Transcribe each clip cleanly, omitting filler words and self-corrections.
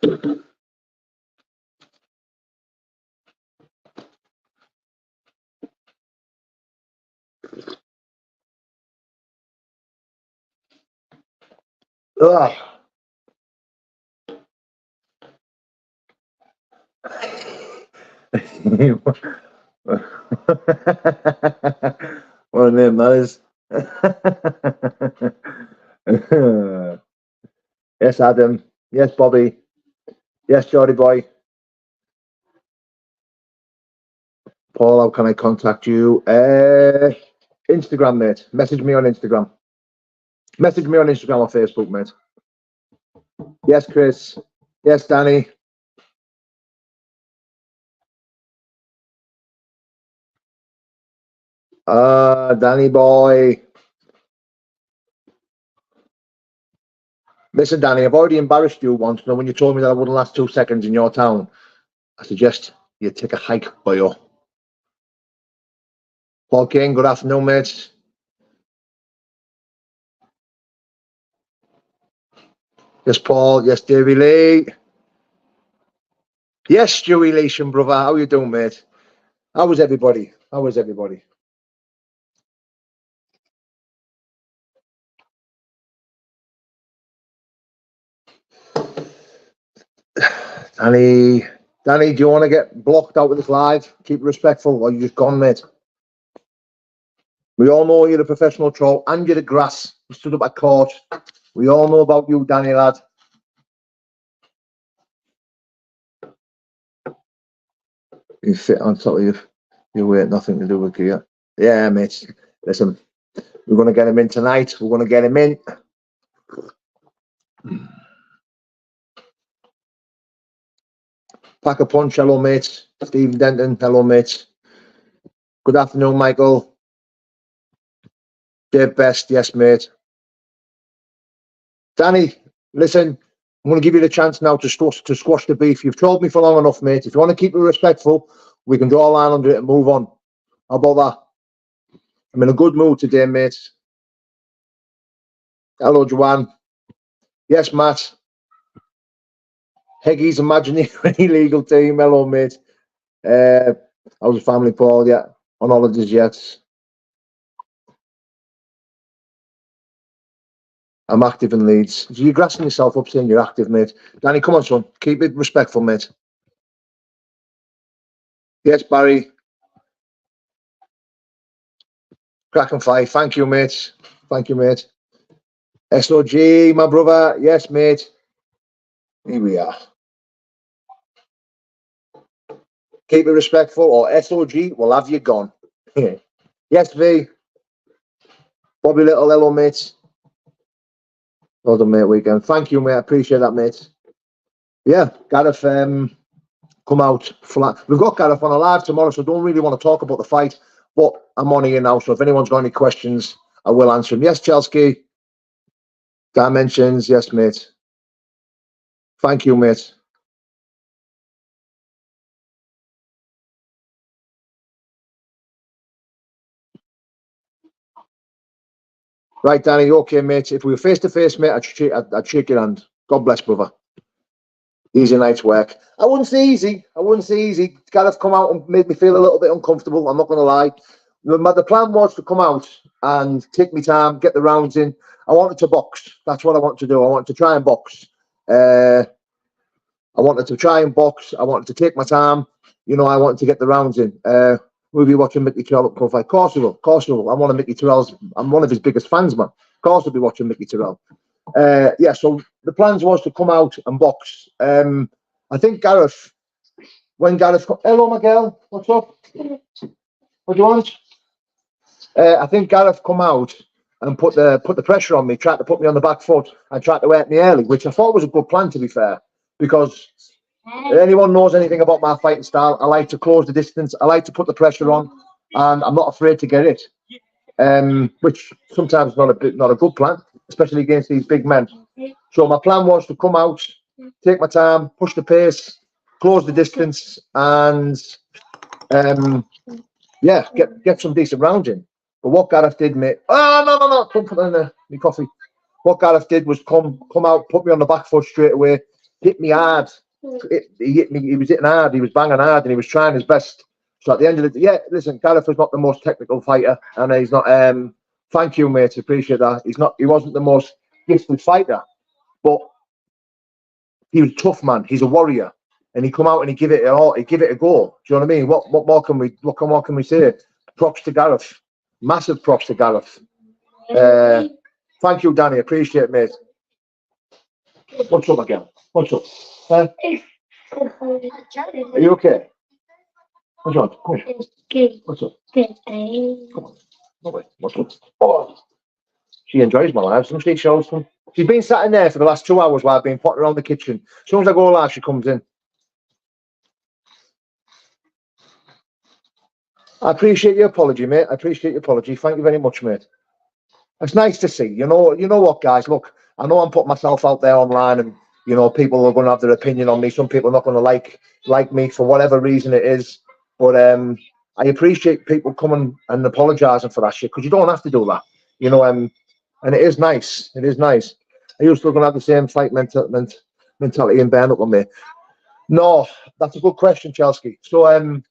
Ugh. What a name that is. Yes, Adam. Yes, Bobby. Yes, Jordy boy. Paul, how can I contact you? Instagram, mate. Message me on Instagram. Message me on Instagram or Facebook, mate. Yes, Chris. Yes, Danny. Danny boy. Listen, Danny, I've already embarrassed you once. Now, when you told me that I wouldn't last 2 seconds in your town, I suggest you take a hike, boyo. Paul King, good afternoon, mates. Yes, Paul. Yes, Davey Lee. Yes, Stewie Leesham, brother. How you doing, mate? How was everybody? How was everybody? Danny, do you want to get blocked out with this live? Keep it respectful, or you just gone, mate? We all know you're a professional troll and you're a grass. You stood up at court. We all know about you, Danny, lad. You fit on top of your weight, nothing to do with you. Yeah, mate. Listen, we're going to get him in tonight. We're going to get him in. Pack a punch, hello, mate. Stephen Denton, hello, mate. Good afternoon, Michael. Dave Best, yes, mate. Danny, listen, I'm going to give you the chance now to squash the beef. You've trolled me for long enough, mate. If you want to keep it respectful, we can draw a line under it and move on. How about that? I'm in a good mood today, mate. Hello, Joanne. Yes, Matt. Heggy's imaginary legal team. Hello, mate. How's the family, Paul? Yeah, on holidays yet? I'm active in Leeds. So you're grassing yourself up saying you're active, mate. Danny, come on, son. Keep it respectful, mate. Yes, Barry. Crack and five. Thank you, mate. Thank you, mate. SOG, my brother. Yes, mate. Here we are. Keep it respectful, or SOG will have you gone. Yes, V. Bobby Little, hello, mate. Well done, mate, weekend. Thank you, mate. I appreciate that, mate. Yeah, Gareth, come out flat. We've got Gareth on a live tomorrow, so don't really want to talk about the fight, but I'm on here now, so if anyone's got any questions, I will answer them. Yes, Chelsea. Dimensions, yes, mate. Thank you, mate. Right, Danny, okay, mate. If we were face to face, mate, I'd shake your hand. God bless, brother. Easy night's work. I wouldn't say easy. Gareth come out and made me feel a little bit uncomfortable. I'm not going to lie. The plan was to come out and take my time, get the rounds in. I wanted to box. That's what I wanted to do. I wanted to try and box. I wanted to take my time. You know, I wanted to get the rounds in. We'll be watching Mickey Terrell up close. Of course we will. I'm one of Mickey Terrell's. I'm one of his biggest fans, man. Of course we'll be watching Mickey Terrell. Yeah, so the plans was to come out and box. I think Gareth, hello, my girl, what's up? What do you want? I think Gareth come out and put the pressure on me, tried to put me on the back foot and tried to hurt me early, which I thought was a good plan, to be fair, because anyone knows anything about my fighting style, I like to close the distance, I like to put the pressure on, and I'm not afraid to get it, which sometimes is not a good plan, especially against these big men. So my plan was to come out, take my time, push the pace, close the distance, and yeah, get some decent rounds in. But what Gareth did, mate, don't put that in my coffee. What Gareth did was come out, put me on the back foot straight away, hit me hard. He hit me. He was hitting hard. He was banging hard, and he was trying his best. So at the end of the day, yeah, listen, Gareth was not the most technical fighter, and he's not. Thank you, mate. Appreciate that. He's not. He wasn't the most gifted fighter, but he was a tough man. He's a warrior, and he come out and he give it all. He give it a go. Do you know what I mean? What more can we? What more can we say? Props to Gareth. Massive props to Gareth. Thank you, Danny. Appreciate it, mate. What's up again? What's up? Are you okay? What's on? Come here. What's up? Come on. No, what's up? Oh, she enjoys my life, doesn't she? Shows them. She's been sat in there for the last 2 hours while I've been potting around the kitchen. As soon as I go live, she comes in. I appreciate your apology, mate. I appreciate your apology. Thank you very much, mate. It's nice to see. You know what, guys? Look, I know I'm putting myself out there online, and people are going to have their opinion on me. Some people are not going to like me for whatever reason it is. But I appreciate people coming and apologising for that shit, because you don't have to do that. And it is nice. It is nice. Are you still going to have the same fight mentality in Burnley with me? No, that's a good question, Chelsea. So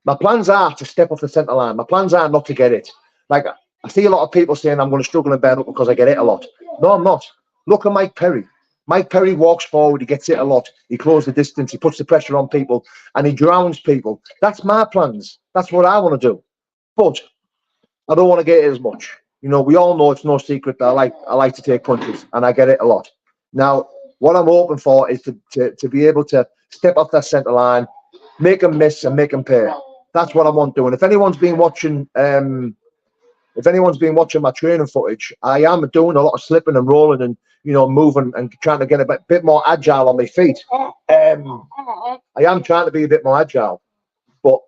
my plans are to step off the centre line. My plans are not to get it. Like, I see a lot of people saying I'm going to struggle in Burnley because I get it a lot. No, I'm not. Look at Mike Perry. Mike Perry walks forward, he gets it a lot. He closes the distance, he puts the pressure on people, and he drowns people. That's my plans. That's what I want to do. But I don't want to get it as much. We all know it's no secret that I like to take punches, and I get it a lot. Now, what I'm hoping for is to be able to step off that centre line, make them miss and make them pay. That's what I want doing. If anyone's been watching my training footage, I am doing a lot of slipping and rolling and moving and trying to get a bit more agile on my feet. I am trying to be a bit more agile, but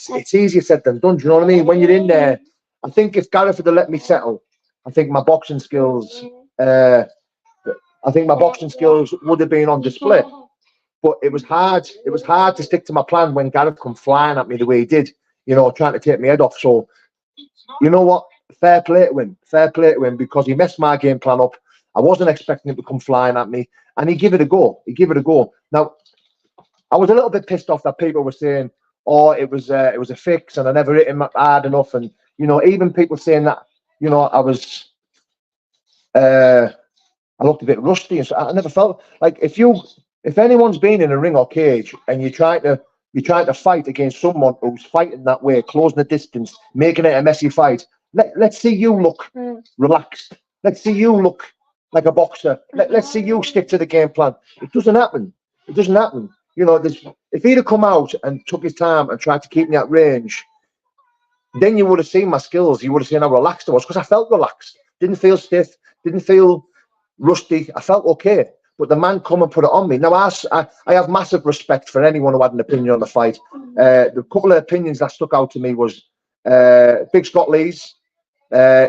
it's easier said than done. Do you know what I mean? When you're in there, I think if Gareth had let me settle, I think my boxing skills would have been on display. But it was hard. It was hard to stick to my plan when Gareth come flying at me the way he did, trying to take my head off. So, you know what? Fair play to him. Fair play to him, because he messed my game plan up. I wasn't expecting him to come flying at me, and he gave it a go. Now, I was a little bit pissed off that people were saying, "Oh, it was a fix, and I never hit him hard enough." And even people saying that, I looked a bit rusty, and so I never felt like if anyone's been in a ring or cage and you're trying to fight against someone who's fighting that way, closing the distance, making it a messy fight. Let's see you look relaxed. Let's see you look like a boxer. Let's see you stick to the game plan. It doesn't happen. It doesn't happen. If he'd have come out and took his time and tried to keep me at range, then you would have seen my skills. You would have seen how relaxed I was, because I felt relaxed. Didn't feel stiff. Didn't feel rusty. I felt okay. But the man come and put it on me. Now, I have massive respect for anyone who had an opinion on the fight. The couple of opinions that stuck out to me was Big Scott Lee's.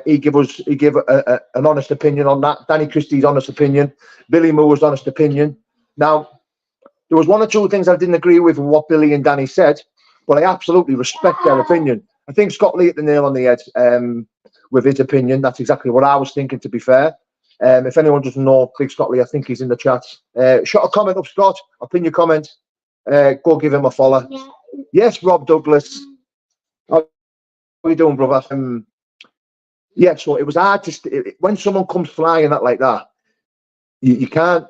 He gave an honest opinion on that. Danny Christie's honest opinion. Billy Moore's honest opinion. Now, there was one or two things I didn't agree with what Billy and Danny said, but I absolutely respect their opinion. I think Scott Lee hit the nail on the head with his opinion. That's exactly what I was thinking, to be fair. If anyone doesn't know Big Scott Lee, I think he's in the chat. Shot a comment up, Scott. I'll pin your comment. Go give him a follow. Yeah. Yes, Rob Douglas. How are you doing, brother? Yeah, so it was hard to when someone comes flying like that. You can't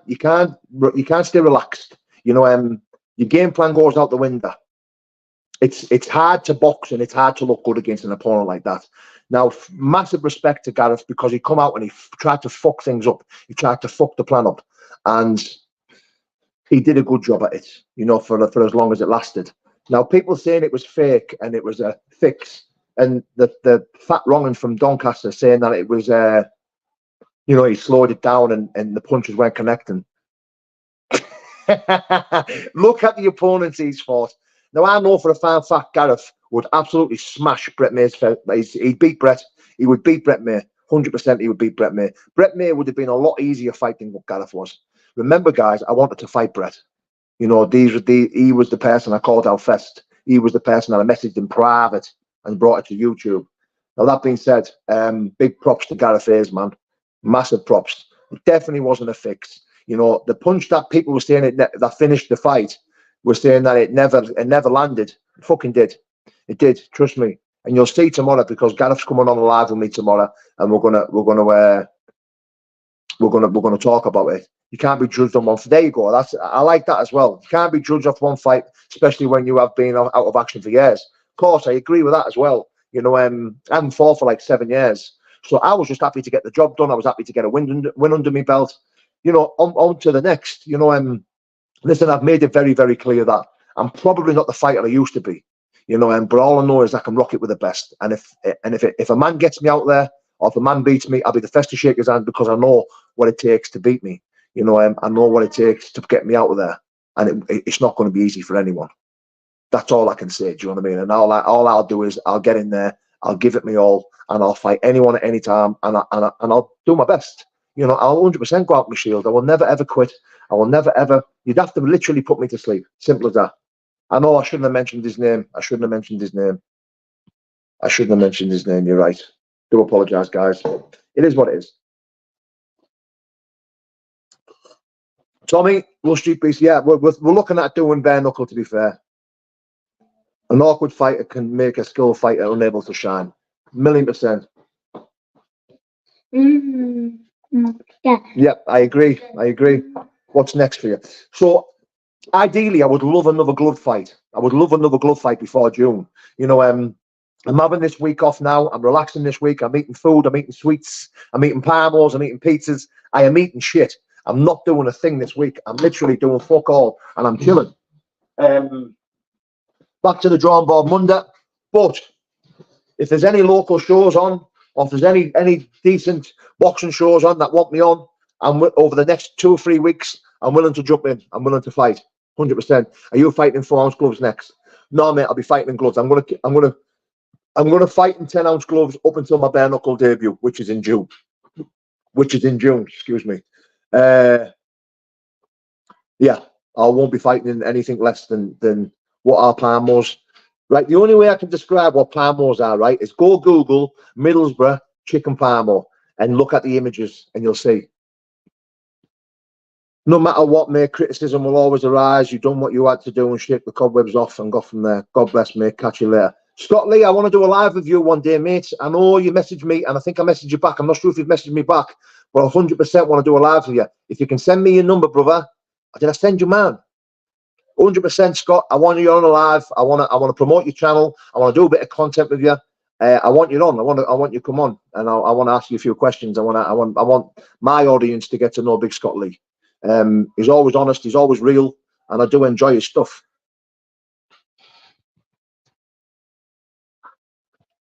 stay relaxed. Your game plan goes out the window. It's hard to box, and it's hard to look good against an opponent like that. Now, massive respect to Gareth, because he come out and he tried to fuck things up. He tried to fuck the plan up, and he did a good job at it, for as long as it lasted. Now, people saying it was fake and it was a fix, and the fat wronging from Doncaster saying that it was, he slowed it down and the punches weren't connecting. Look at the opponents he's fought. Now, I know for a fact Gareth would absolutely smash Brett May's face. He'd beat Brett. He would beat Brett May. 100% he would beat Brett May. Brett May would have been a lot easier fighting what Gareth was. Remember, guys, I wanted to fight Brett. He was the person I called out first. He was the person that I messaged in private and brought it to YouTube. Now, that being said, big props to Gareth Hayes, man. Massive props. It definitely wasn't a fix. You know, the punch that people were saying that finished the fight were saying that it never landed. It fucking did. It did. Trust me. And you'll see tomorrow, because Gareth's coming on live with me tomorrow, and we're gonna talk about it. You can't be judged on one. There you go. I like that as well. You can't be judged off one fight, especially when you have been out of action for years. Of course, I agree with that as well. You know, I haven't fought for like 7 years, so I was just happy to get the job done. I was happy to get a win under my belt. You know, on to the next. You know, listen, I've made it very, very clear that I'm probably not the fighter I used to be. You know, but all I know is I can rock it with the best. And if a man gets me out there, or if a man beats me, I'll be the first to shake his hand, because I know what it takes to beat me. You know, I know what it takes to get me out of there, and it's not going to be easy for anyone. That's all I can say. Do you know what I mean? And all I'll do is I'll get in there, I'll give it me all, and I'll fight anyone at any time, and I'll do my best. You know, I'll 100% go out my shield. I will never ever quit. I will never ever. You'd have to literally put me to sleep. Simple as that. I know I shouldn't have mentioned his name. I shouldn't have mentioned his name. You're right. Do apologise, guys. It is what it is. Tommy, Wall Street Beast. Yeah, we're looking at doing bare knuckle, to be fair. An awkward fighter can make a skilled fighter unable to shine. 1,000,000%. Yeah. Yep, I agree. What's next for you? So, ideally, I would love another glove fight. Before June. You know, I'm having this week off now. I'm relaxing this week. I'm eating food. I'm eating sweets. I'm eating parmos. I'm eating pizzas. I am eating shit. I'm not doing a thing this week. I'm literally doing fuck all, and I'm chilling. Back to the drawing board Monday. But if there's any local shows on, or if there's any decent boxing shows on that want me on, over the next 2 or 3 weeks, I'm willing to jump in. I'm willing to fight. 100%. Are you fighting in 4-ounce gloves next? No, mate. I'll be fighting in gloves. I'm gonna fight in 10-ounce gloves up until my bare knuckle debut, which is in June. Excuse me. Yeah, I won't be fighting in anything less than what our Palmos. Right, the only way I can describe what Palmos are, right, is go Google Middlesbrough chicken Palmo and look at the images, and you'll see. No matter what, mate, criticism will always arise. You've done what you had to do and shake the cobwebs off and got from there. God bless, mate. Catch you later. Scott Lee, I want to do a live with you one day, mate. I know you messaged me, and I think I messaged you back. I'm not sure if you've messaged me back, but I 100% want to do a live with you. If you can send me your number, brother. Did I send you mine? 100%, Scott. I want you on a live. I want to promote your channel. I want to do a bit of content with you. I want you on. I want you to come on, and I want to ask you a few questions. I want my audience to get to know Big Scott Lee. He's always honest. He's always real, and I do enjoy his stuff.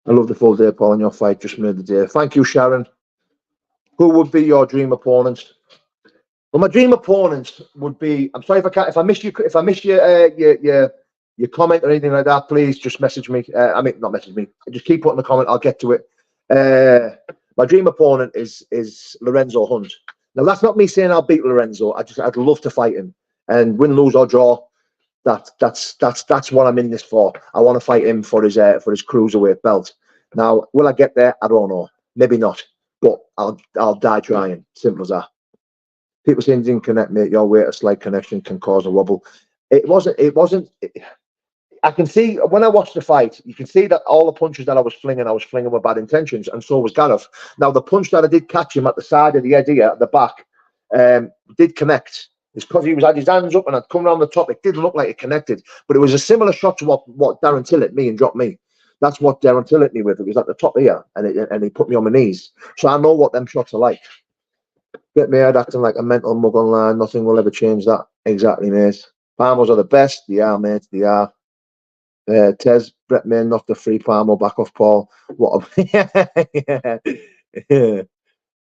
I love the full day, Paul, in your fight. Just made the day. Thank you, Sharon. Who would be your dream opponent? Well, my dream opponent would be. I'm sorry if I missed your comment or anything like that. Please just message me. Not message me. Just keep putting the comment. I'll get to it. My dream opponent is Lorenzo Hunt. Now, that's not me saying I'll beat Lorenzo. I'd love to fight him, and win, lose or draw. That's what I'm in this for. I want to fight him for his cruiserweight belt. Now, will I get there? I don't know. Maybe not, but I'll die trying. Simple as that. People saying didn't connect, mate. Your weight, a slight connection can cause a wobble. It wasn't. I can see when I watched the fight, you can see that all the punches that I was flinging with bad intentions, and so was Gareth. Now, the punch that I did catch him at the side of the head here, at the back, did connect. It's because he had his hands up and I'd come around the top. It didn't look like it connected, but it was a similar shot to what Darren Till hit me and dropped me. That's what Darren Till hit me with. It was at the top here, and he put me on my knees. So I know what them shots are like. Get me head acting like a mental mug online. Nothing will ever change that. Exactly, mate. Palmos are the best. They are, mate. They are. Tez, Brett May knocked the free Palmo back off Paul. What a... yeah.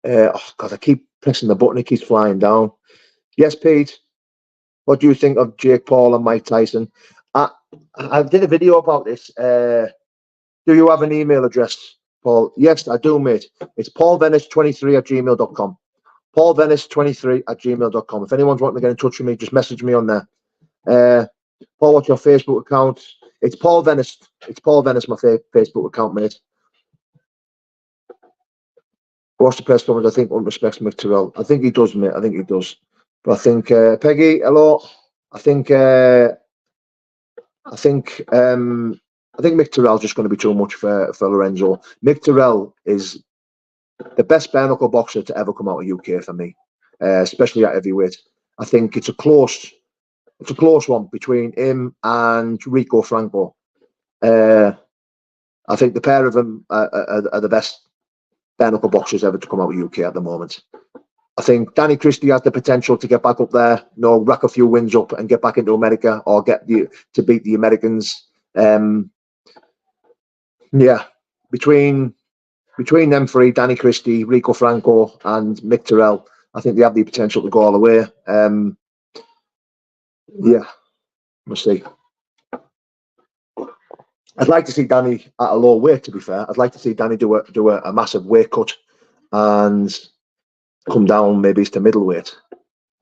Oh, God, I keep pressing the button. It keeps flying down. Yes, Pete. What do you think of Jake Paul and Mike Tyson? I did a video about this. Do you have an email address, Paul? Yes, I do, mate. It's paulvenice23@gmail.com. paulvenice23@gmail.com. If anyone's wanting to get in touch with me, just message me on there. Paul, what's your Facebook account? It's Paul Venice. It's Paul Venice, my Facebook account, mate. What's the press conference? I think one respects Mick Terrell. I think he does, mate. I think he does. But I think Peggy, hello. I think Mick Tyrrell's just going to be too much for Lorenzo. Mick Tyrrell is the best bare knuckle boxer to ever come out of UK for me, especially at heavyweight. I think it's a close one between him and Rico Franco. I think the pair of them are the best bare knuckle boxers ever to come out of UK at the moment. I think Danny Christie has the potential to get back up there, rack a few wins up and get back into America or to beat the Americans. Between them three, Danny Christie, Rico Franco, and Mick Tyrrell, I think they have the potential to go all the way. We'll see. I'd like to see Danny at a low weight, to be fair. I'd like to see Danny do a massive weight cut and come down maybe to middleweight.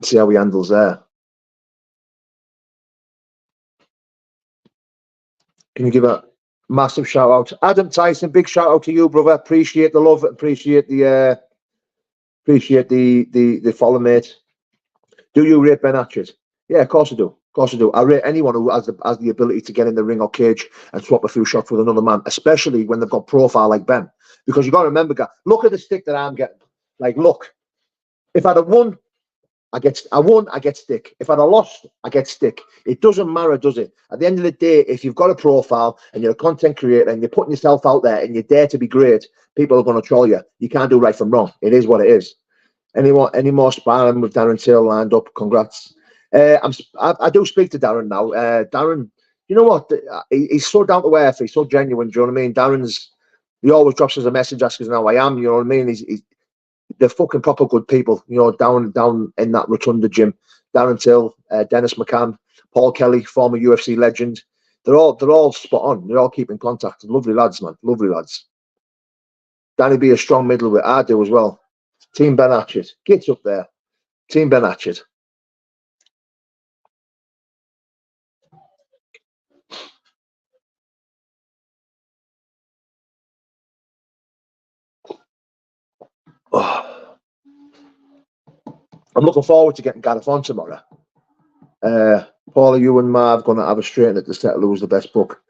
See how he handles there. Can you give a massive shout out? Adam Tyson, big shout out to you, brother. Appreciate the love, appreciate the follow, mate. Do you rate Ben Hatchett? Yeah, of course I do. Of course I do. I rate anyone who has the ability to get in the ring or cage and swap a few shots with another man, especially when they've got profile like Ben. Because you got to remember, guys, look at the stick that I'm getting. Like, look, if I'd have won, I get stick. If I'd have lost, I get stick. It doesn't matter, does it? At the end of the day, if you've got a profile and you're a content creator and you're putting yourself out there and you're there to be great, people are going to troll you. You can't do right from wrong. It is what it is. Any more sparring with Darren Till lined up? Congrats. I do speak to Darren now. Darren, you know what? He's so down to earth. He's so genuine. Do you know what I mean? He always drops us a message, asking how I am. You know what I mean? They're fucking proper good people. Down in that Rotunda gym. Darren Till, Dennis McCann, Paul Kelly, former UFC legend. They're all spot on. They're all keeping contact. Lovely lads, man. Lovely lads. Danny be a strong middleweight. I do as well. Team Ben Hatchett. Get up there. Team Ben Hatchett. Oh. I'm looking forward to getting Gareth on tomorrow. Paula, you and Marv going to have a straight at the set of Lose the Best book.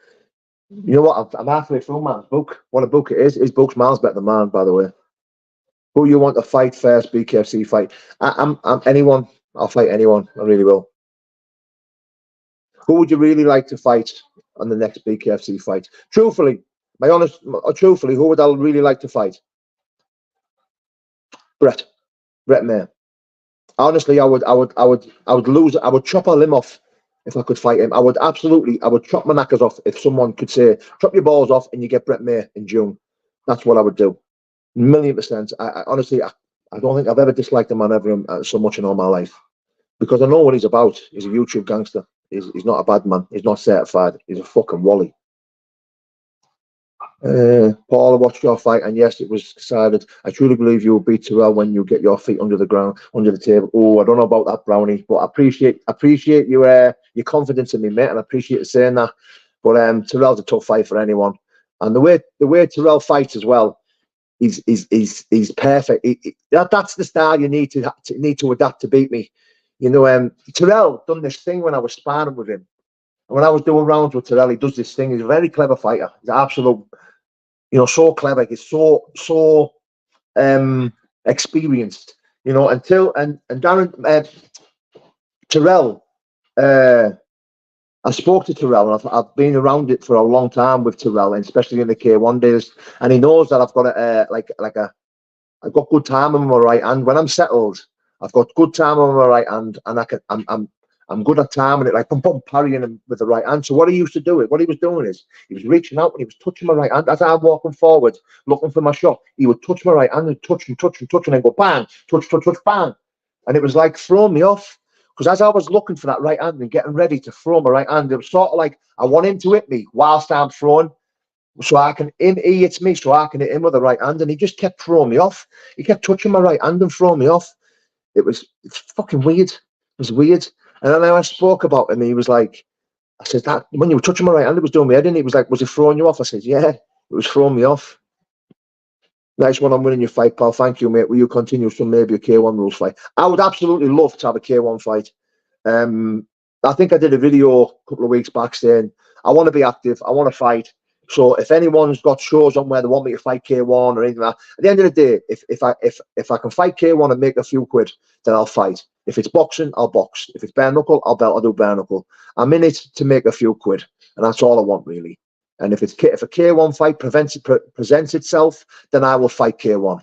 You know what? I'm halfway through Marv's book. What a book it is. His book's miles better than mine, by the way. Who you want to fight first? BKFC fight. I'm anyone. I'll fight anyone. I really will. Who would you really like to fight on the next BKFC fight? Truthfully, who would I really like to fight? Brett Mayer. Honestly, I would lose. I would chop a limb off if I could fight him. I would chop my knackers off if someone could say, chop your balls off and you get Brett Mayer in June. That's what I would do. 1,000,000%. I honestly, I don't think I've ever disliked a man ever so much in all my life, because I know what he's about. He's a YouTube gangster. He's not a bad man. He's not certified. He's a fucking wally. Paul, I watched your fight, and yes, it was decided. I truly believe you will beat Tyrrell when you get your feet under the ground, under the table. Oh, I don't know about that, Brownie, but I appreciate you, your confidence in me, mate, and I appreciate you saying that. But Tyrrell's a tough fight for anyone, and the way Tyrrell fights as well, he's perfect. That's the style you need to adapt to beat me. Tyrrell done this thing when I was sparring with him. And when I was doing rounds with Tyrrell, he does this thing. He's a very clever fighter. He's absolute, so clever. He's so experienced. And Darren Tyrrell. I spoke to Tyrrell, and I've been around it for a long time with Tyrrell, and especially in the K1 days. And he knows that I've got I've got good time on my right hand. When I'm settled, I've got good time on my right hand, and I'm good at timing it, like I'm parrying him with the right hand. So what he was doing is he was reaching out and he was touching my right hand as I'm walking forward, looking for my shot. He would touch my right hand and touch and then go bang, touch, bang. And it was like throwing me off, because as I was looking for that right hand and getting ready to throw my right hand, it was sort of like I want him to hit me whilst I'm throwing, so I can he hits me so I can hit him with the right hand, and he just kept throwing me off. He kept touching my right hand and throwing me off. It's fucking weird. It was weird. And then I spoke about him, he was like, I said, that when you were touching my right hand, it was doing my head in. He was like, was it throwing you off? I said, yeah, it was throwing me off. Nice one on winning your fight, pal. Thank you, mate. Will you continue some maybe a K1 rules fight? I would absolutely love to have a K1 fight. I think I did a video a couple of weeks back saying I want to be active. I want to fight. So if anyone's got shows on where they want me to fight K1 or anything like that, at the end of the day, if I can fight K1 and make a few quid, then I'll fight. If it's boxing, I'll box. If it's bare knuckle, I'll do bare knuckle. I'm in it to make a few quid, and that's all I want really. And if a K1 fight presents itself, then I will fight K1.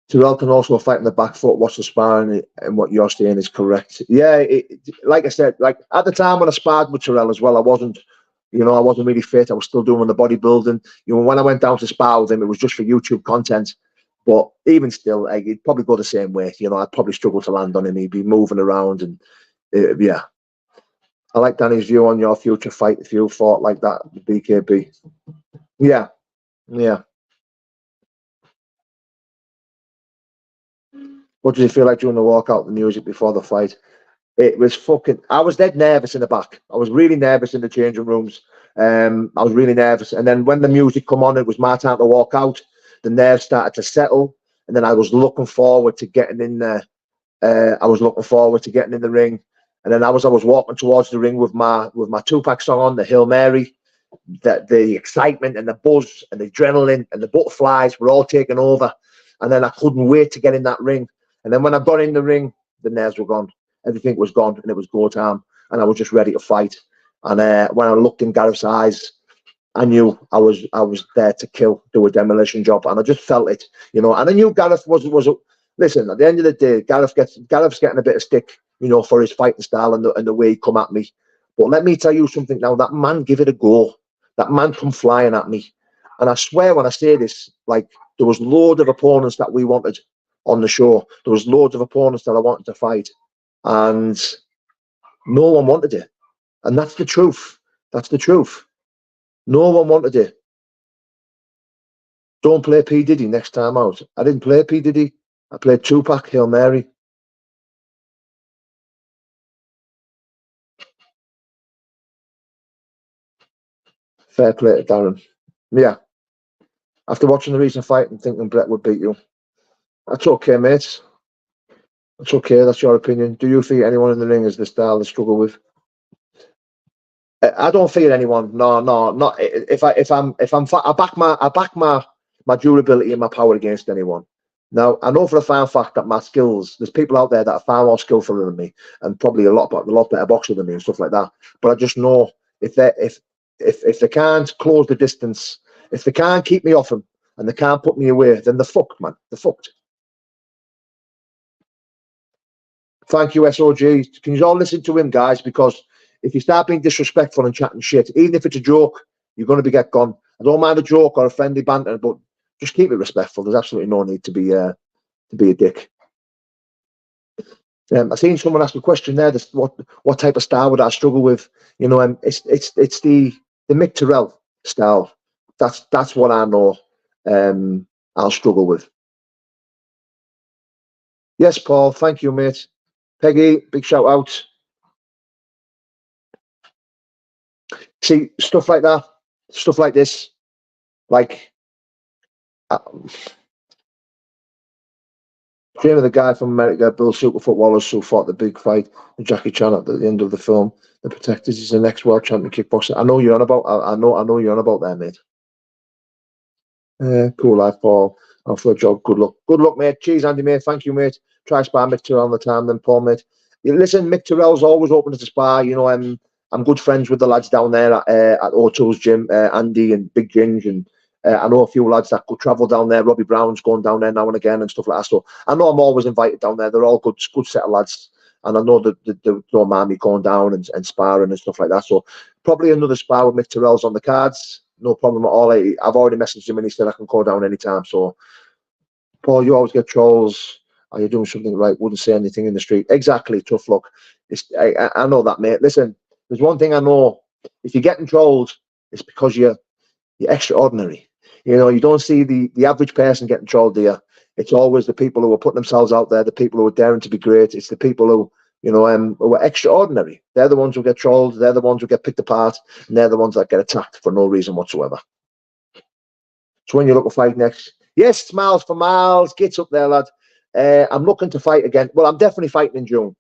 Terrell can also fight in the back foot, watch the sparring, and what you're saying is correct. Yeah, like I said, like at the time when I sparred with Terrell as well, I wasn't really fit. I was still doing the bodybuilding. When I went down to spar with him, it was just for YouTube content. But even still, he'd probably go the same way. I'd probably struggle to land on him. He'd be moving around, and yeah. I like Danny's view on your future fight if you fought like that, BKB. Yeah. What did you feel like during the walkout, the music before the fight? It was I was dead nervous in the back. I was really nervous in the changing rooms. I was really nervous. And then when the music come on, it was my time to walk out. The nerves started to settle. And then I was looking forward to getting in there. I was looking forward to getting in the ring. And then I was walking towards the ring with my Tupac song on, the Hail Mary. The excitement and the buzz and the adrenaline and the butterflies were all taken over. And then I couldn't wait to get in that ring. And then when I got in the ring, the nerves were gone. Everything was gone, and it was go time. And I was just ready to fight. And when I looked in Gareth's eyes, I knew I was there to kill, do a demolition job, and I just felt it, And I knew Gareth was. Listen, at the end of the day, Gareth's getting a bit of stick, for his fighting style and the way he come at me. But let me tell you something now. That man give it a go. That man come flying at me, and I swear when I say this, like there was loads of opponents that we wanted on the show. There was loads of opponents that I wanted to fight, and no one wanted it. And that's the truth. That's the truth. No one wanted it. Don't play P. Diddy next time out. I didn't play P. Diddy. I played Tupac, Hail Mary. Fair play to Darren. Yeah. After watching the recent fight and thinking Brett would beat you. That's okay, mate. That's okay. That's your opinion. Do you think anyone in the ring is the style they struggle with? I don't fear anyone. No, not I back my durability and my power against anyone. Now I know for a fact that my skills. There's people out there that are far more skillful than me and probably a lot better boxer than me and stuff like that. But I just know if they can't close the distance, if they can't keep me off them and they can't put me away, then they're fucked, man. They're fucked. Thank you, SOG. Can you all listen to him, guys? Because if you start being disrespectful and chatting shit, even if it's a joke, you're going to get gone. I don't mind a joke or a friendly banter, but just keep it respectful. There's absolutely no need to be a dick. I seen someone ask a question there. What type of style would I struggle with? It's the Mick Terrell style. That's what I know. I'll struggle with. Yes, Paul. Thank you, mate. Peggy, big shout out. See, stuff like that, stuff like this, like, dream of the guy from America, Bill Super Footballers, who fought the big fight with Jackie Chan at the end of the film. The Protectors is the next world champion kickboxer. I know you're on about. I know you're on about there, mate. Cool life, Paul. And for a job, good luck, mate. Cheers, Andy, mate. Thank you, mate. Try spar Mick Terrell on the time, then Paul, mate. Listen, Mick Terrell's always open to spar. I'm good friends with the lads down there at O2's gym, Andy and Big Ginge, and I know a few lads that could travel down there. Robbie Brown's going down there now and again and stuff like that. So I know I'm always invited down there. They're all good set of lads, and I know that they don't mind me going down and sparring and stuff like that. So probably another spar with Mick Terrell's on the cards. No problem at all. I've already messaged him and he said I can go down anytime. So, Paul, you always get trolls. Are you doing something right? Wouldn't say anything in the street. Exactly. Tough luck. I know that, mate. Listen, there's one thing I know. If you're getting trolled, it's because you're extraordinary. You don't see the average person getting trolled, do you? It's always the people who are putting themselves out there, the people who are daring to be great. It's the people who are extraordinary. They're the ones who get trolled. They're the ones who get picked apart, and they're the ones that get attacked for no reason whatsoever. So when you look to fight next, yes, smiles for miles, gets up there, lad. I'm looking to fight again. Well, I'm definitely fighting in June,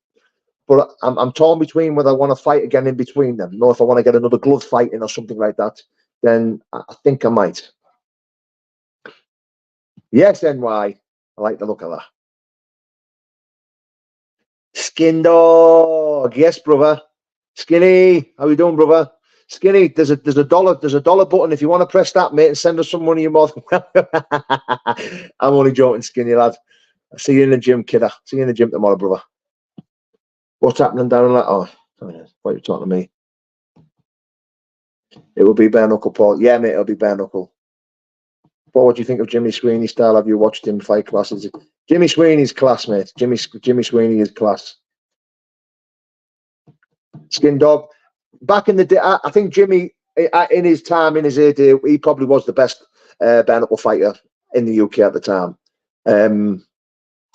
but I'm torn between whether I want to fight again in between them. If I want to get another glove fight in or something like that, then I think I might. Yes, NY. I like the look of that. Skin dog. Yes, brother. Skinny. How you doing, brother? Skinny, there's a dollar button if you want to press that, mate, and send us some money. You're more than I'm only joking, Skinny lad. I'll see you in the gym, kidder. See you in the gym tomorrow, brother. What's happening down there? Oh, what are you talking to me? It will be bare knuckle, Paul. Yeah, mate, it'll be bare knuckle. Paul, what do you think of Jimmy Sweeney's style? Have you watched him fight classes? Jimmy Sweeney's class, mate. Jimmy Sweeney is class. Skin dog. Back in the day, I think Jimmy, in his time, in his heyday, he probably was the best bare knuckle fighter in the UK at the time.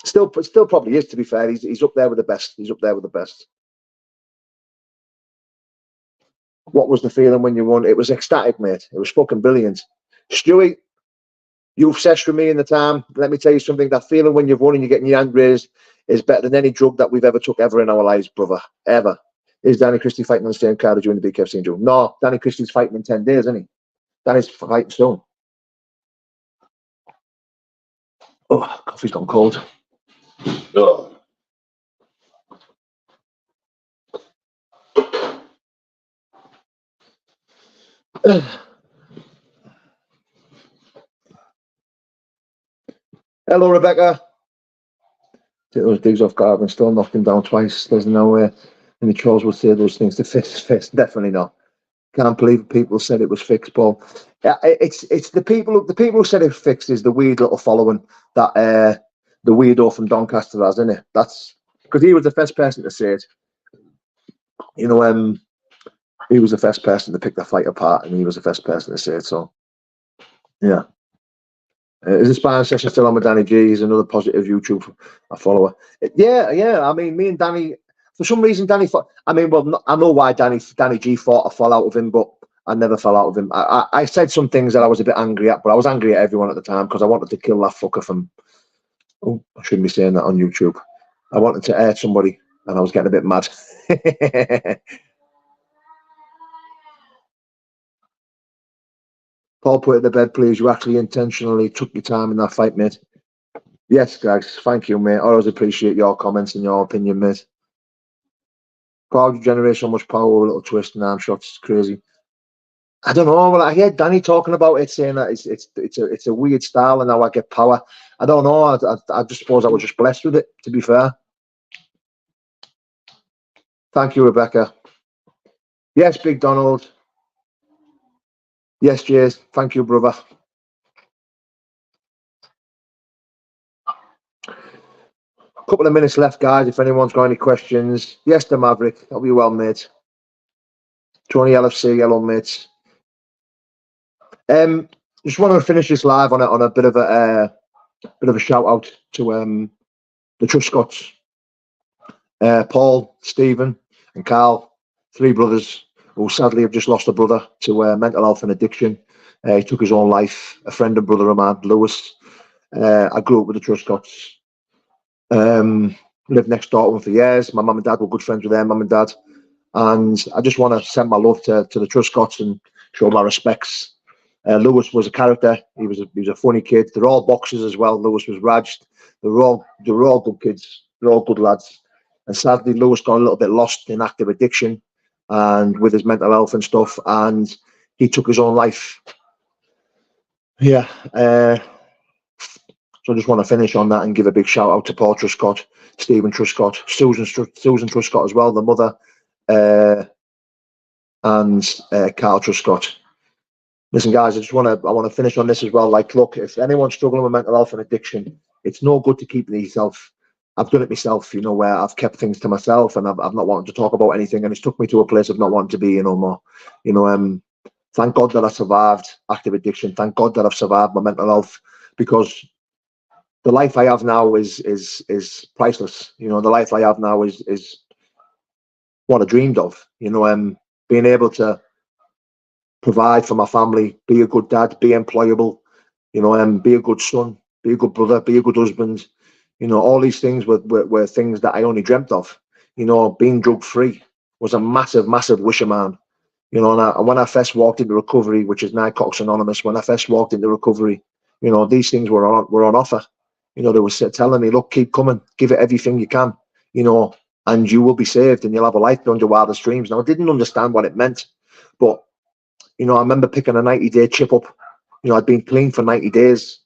Still probably is, to be fair. He's up there with the best. He's up there with the best. What was the feeling when you won? It was ecstatic, mate. It was fucking brilliant. Stewie, you've obsessed with me in the time. Let me tell you something. That feeling when you've won and you're getting your hand raised is better than any drug that we've ever took ever in our lives, brother. Ever. Is Danny Christie fighting on the same card as you in the BKFC in June? No, Danny Christie's fighting in 10 days, isn't he? Danny's fighting soon. Oh, coffee's gone cold. Oh. Hello, Rebecca. Take those digs off guard and still knocked him down twice. There's no way any trolls would say those things to face. Definitely not. Can't believe people said it was fixed, Paul. It's the people who said it was fixed is the weird little following that the weirdo from Doncaster has, isn't it? That's because he was the first person to say it. You know, he was the first person to pick the fight apart, and he was the first person to say it. So, yeah. Is the sparring session still on with Danny G? He's another positive YouTube follower. Yeah. I mean, me and Danny, for some reason, Danny fought. I mean, well, I know why Danny G fought. I fell out with him, but I never fell out with him. I said some things that I was a bit angry at, but I was angry at everyone at the time because I wanted to kill that fucker from. Oh, I shouldn't be saying that on YouTube. I wanted to hurt somebody, and I was getting a bit mad. Paul, put it to bed, please. You actually intentionally took your time in that fight, mate. Yes, guys. Thank you, mate. I always appreciate your comments and your opinion, mate. Crowd generate so much power with a little twist and arm shots. It's crazy. I don't know. Well, I heard Danny talking about it, saying that it's a weird style and how I get power. I don't know. I just suppose I was just blessed with it, to be fair. Thank you, Rebecca. Yes, Big Donald. Yes, Jays. Thank you, brother. A couple of minutes left, guys. If anyone's got any questions. Yes, the Maverick. That'll be well, mate. Tony LFC, hello, mates. Just want to finish this live on a bit of a shout out to the Truscotts, Paul, Stephen, and Carl, three brothers who sadly have just lost a brother to mental health and addiction. He took his own life. A friend and brother of mine, Lewis. I grew up with the Truscotts. Lived next door to them for years. My mum and dad were good friends with their mum and dad. And I just want to send my love to the Truscotts and show my respects. Lewis was a character. He was a funny kid. They're all boxers as well. Lewis was raged. They were all good kids. They're all good lads. And sadly, Lewis got a little bit lost in active addiction and with his mental health and stuff. And he took his own life. Yeah. So I just want to finish on that and give a big shout out to Paul Truscott, Stephen Truscott, Susan Truscott as well, the mother, and Carl Truscott. Listen, guys, I want to finish on this as well. Like, look, if anyone's struggling with mental health and addiction, it's no good to keep it to yourself. I've done it myself, where I've kept things to myself and I've not wanted to talk about anything, and it's took me to a place of not wanting to be no more. Thank God that I survived active addiction. Thank God that I've survived my mental health, because the life I have now is priceless. The life I have now is what I dreamed of. Being able to provide for my family, be a good dad, be employable, You know, be a good son, be a good brother, be a good husband. You know, all these things were things that I only dreamt of. You know, being drug free was a massive, massive wish of mine. You know, and when I first walked into recovery, which is Narcotics Anonymous, when I first walked into recovery, you know, these things were on offer. You know, they were telling me, look, keep coming, give it everything you can, you know, and you will be saved and you'll have a life beyond your wildest dreams. Now, I didn't understand what it meant, but, you know, I remember picking a 90-day chip up. You know, I'd been clean for 90 days.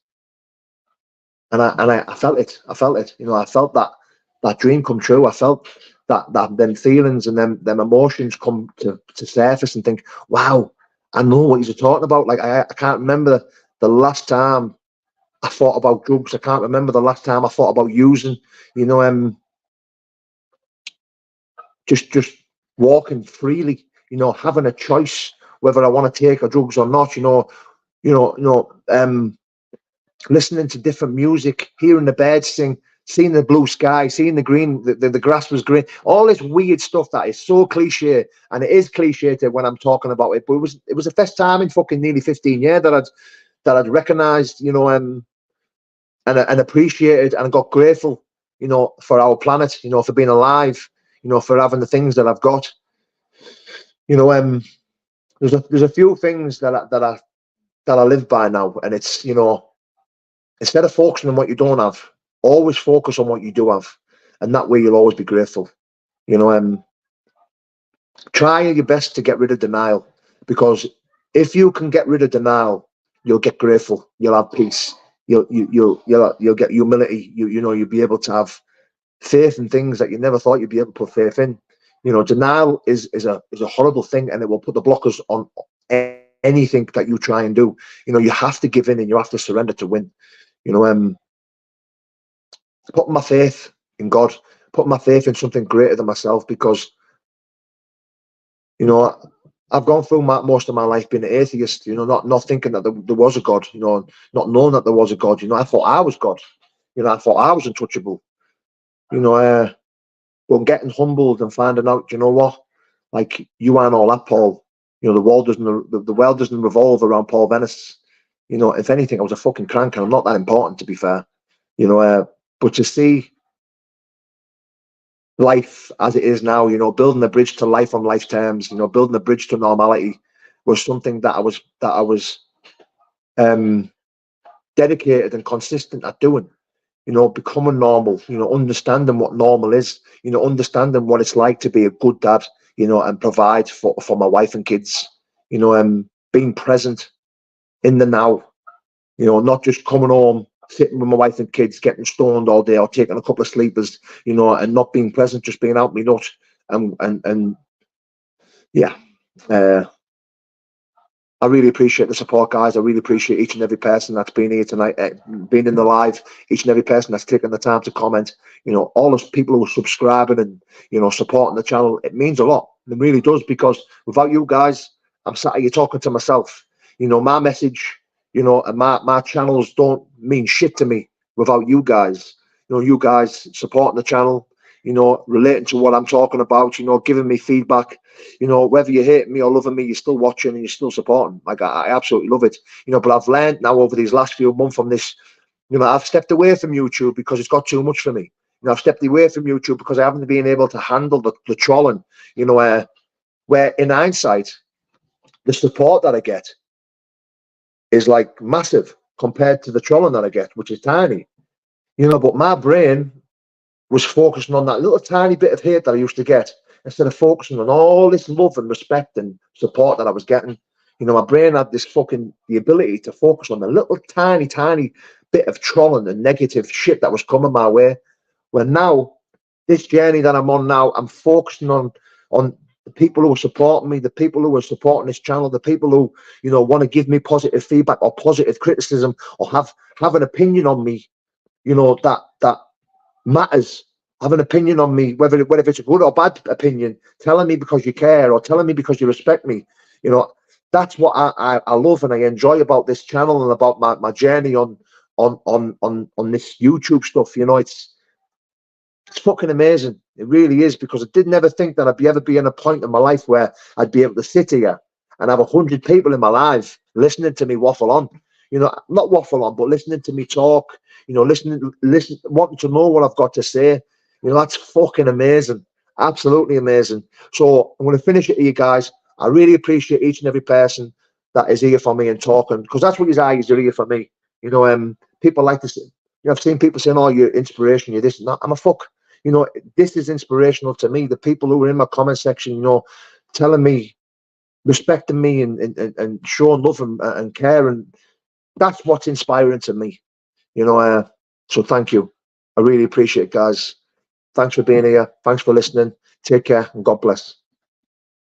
And I felt it. I felt it. You know, I felt that dream come true. I felt that them feelings and them emotions come to surface and think, wow, I know what you're talking about. Like I can't remember the last time I thought about drugs. I can't remember the last time I thought about using. You know, just walking freely. You know, having a choice whether I want to take a drugs or not. Listening to different music, hearing the birds sing, seeing the blue sky, seeing the green, the grass was green, all this weird stuff that is so cliche, and it is cliche when I'm talking about it, but it was the first time in fucking nearly 15 years that I'd recognised, you know, and appreciated and got grateful, you know, for our planet, you know, for being alive, you know, for having the things that I've got, you know. There's a few things that I live by now, and it's, you know, instead of focusing on what you don't have, always focus on what you do have, and that way you'll always be grateful. You know, try your best to get rid of denial, because if you can get rid of denial, you'll get grateful. You'll have peace. You'll get humility. You know, you'll be able to have faith in things that you never thought you'd be able to put faith in. You know, denial is a horrible thing, and it will put the blockers on anything that you try and do. You know, you have to give in and you have to surrender to win. You know, putting my faith in God, putting my faith in something greater than myself, because, you know, I've gone through most of my life being an atheist, you know, not thinking that there was a God, you know, not knowing that there was a God. You know, I thought I was God. You know, I thought I was untouchable. You know, but getting humbled and finding out, you know what, like, you aren't all that, Paul. You know, the world doesn't revolve around Paul Venice. You know, if anything, I was a fucking crank, and I'm not that important, to be fair. You know, but to see life as it is now, you know, building a bridge to life on life terms, you know, building a bridge to normality, was something that I was dedicated and consistent at doing. You know, becoming normal, you know, understanding what normal is, you know, understanding what it's like to be a good dad, you know, and provide for my wife and kids, you know, being present in the now, you know, not just coming home, sitting with my wife and kids, getting stoned all day, or taking a couple of sleepers, you know, and not being present, just being out me nut. And yeah, I really appreciate the support, guys. I really appreciate each and every person that's been here tonight, been in the live, each and every person that's taken the time to comment, you know, all those people who are subscribing and, you know, supporting the channel. It means a lot. It really does, because without you guys, I'm sat here talking to myself. You know, my message, you know, and my channels don't mean shit to me without you guys. You know, you guys supporting the channel, you know, relating to what I'm talking about, you know, giving me feedback. You know, whether you hate me or loving me, you're still watching and you're still supporting. Like, I absolutely love it. You know, but I've learned now over these last few months from this, you know, I've stepped away from YouTube because it's got too much for me. You know, I've stepped away from YouTube because I haven't been able to handle the trolling, you know, where in hindsight, the support that I get is like massive compared to the trolling that I get, which is tiny. You know, but my brain was focusing on that little tiny bit of hate that I used to get, instead of focusing on all this love and respect and support that I was getting. You know, my brain had the ability to focus on the little tiny bit of trolling and negative shit that was coming my way. When now, this journey that I'm on now, I'm focusing on the people who are supporting me, the people who are supporting this channel, the people who, you know, want to give me positive feedback or positive criticism, or have an opinion on me, you know, that matters. Have an opinion on me, whether it's a good or bad opinion, telling me because you care or telling me because you respect me. You know, that's what I love and I enjoy about this channel and about my journey on this YouTube stuff. You know, it's fucking amazing. It really is, because I did never think that I'd ever be in a point in my life where I'd be able to sit here and have 100 people in my life listening to me waffle on. not waffle on, but listening to me talk, wanting to know what I've got to say. That's fucking amazing. Absolutely amazing. So I'm going to finish it here, guys. I really appreciate each and every person that is here for me and talking, because that's what his eyes are here for me. People like to say, I've seen people saying, "Oh, you're inspiration, you're this and that." I'm a fuck. This is inspirational to me. The people who are in my comment section, telling me, respecting me, and showing love and care, and that's what's inspiring to me. So thank you. I really appreciate it, guys. Thanks for being here. Thanks for listening. Take care and God bless.